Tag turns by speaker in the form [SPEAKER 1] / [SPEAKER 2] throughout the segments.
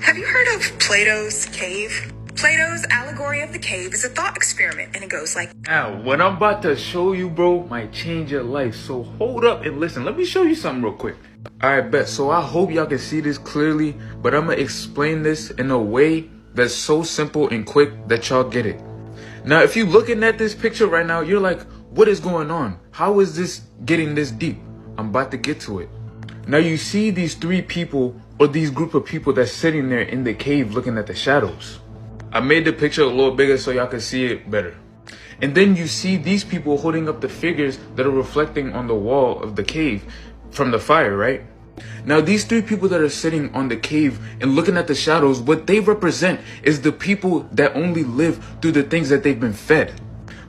[SPEAKER 1] Have you heard of Plato's cave? Plato's allegory of the cave is a thought experiment, and it goes like,
[SPEAKER 2] Now, what I'm about to show you, bro, might change your life. So hold up and listen. Let me show you something real quick. Alright, bet. So I hope y'all can see this clearly, but I'm gonna explain this in a way that's so simple and quick that y'all get it. Now, if you're looking at this picture right now, you're like, what is going on? How is this getting this deep? I'm about to get to it. Now, you see these three people, or these group of people that's sitting there in the cave looking at the shadows. I made the picture a little bigger so y'all can see it better. And then you see these people holding up the figures that are reflecting on the wall of the cave from the fire, right? Now, these three people that are sitting on the cave and looking at the shadows, what they represent is the people that only live through the things that they've been fed.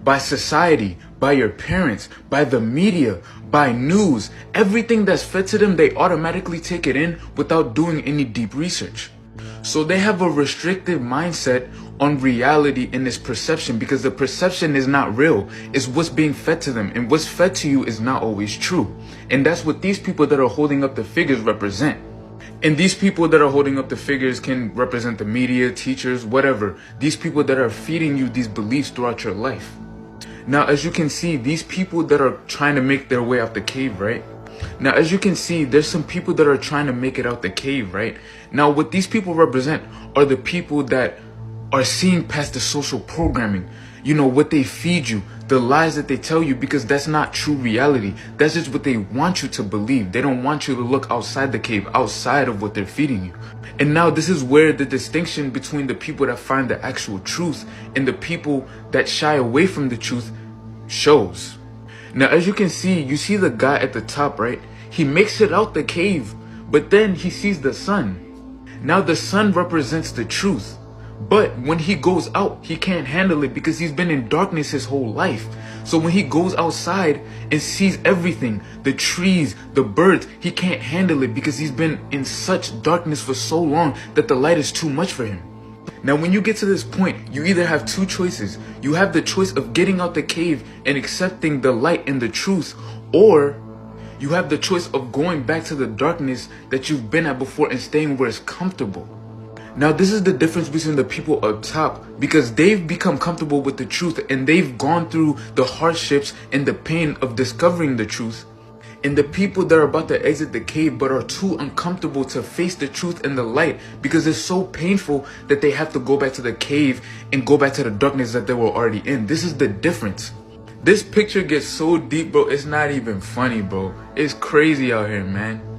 [SPEAKER 2] By society, by your parents, by the media, by news, everything that's fed to them, they automatically take it in without doing any deep research. So they have a restrictive mindset on reality in this perception, because the perception is not real. It's what's being fed to them, and what's fed to you is not always true. And that's what these people that are holding up the figures represent. And these people that are holding up the figures can represent the media, teachers, whatever. These people that are feeding you these beliefs throughout your life. Now, as you can see, these people that are trying to make their way out the cave, right? Now, as you can see, there's some people that are trying to make it out the cave, right? Now, what these people represent are the people that are seeing past the social programming. You know, what they feed you, the lies that they tell you, because that's not true reality. That's just what they want you to believe. They don't want you to look outside the cave, outside of what they're feeding you. And now this is where the distinction between the people that find the actual truth and the people that shy away from the truth shows. Now, as you can see, you see the guy at the top, right? He makes it out the cave, but then he sees the sun. Now, the sun represents the truth. But when he goes out, he can't handle it because he's been in darkness his whole life. So when he goes outside and sees everything, the trees, the birds, he can't handle it because he's been in such darkness for so long that the light is too much for him. Now, when you get to this point, you either have two choices. You have the choice of getting out the cave and accepting the light and the truth, or you have the choice of going back to the darkness that you've been at before and staying where it's comfortable. Now, this is the difference between the people up top, because they've become comfortable with the truth and they've gone through the hardships and the pain of discovering the truth. And the people that are about to exit the cave but are too uncomfortable to face the truth and the light because it's so painful that they have to go back to the cave and go back to the darkness that they were already in. This is the difference. This picture gets so deep, bro. It's not even funny, bro. It's crazy out here, man.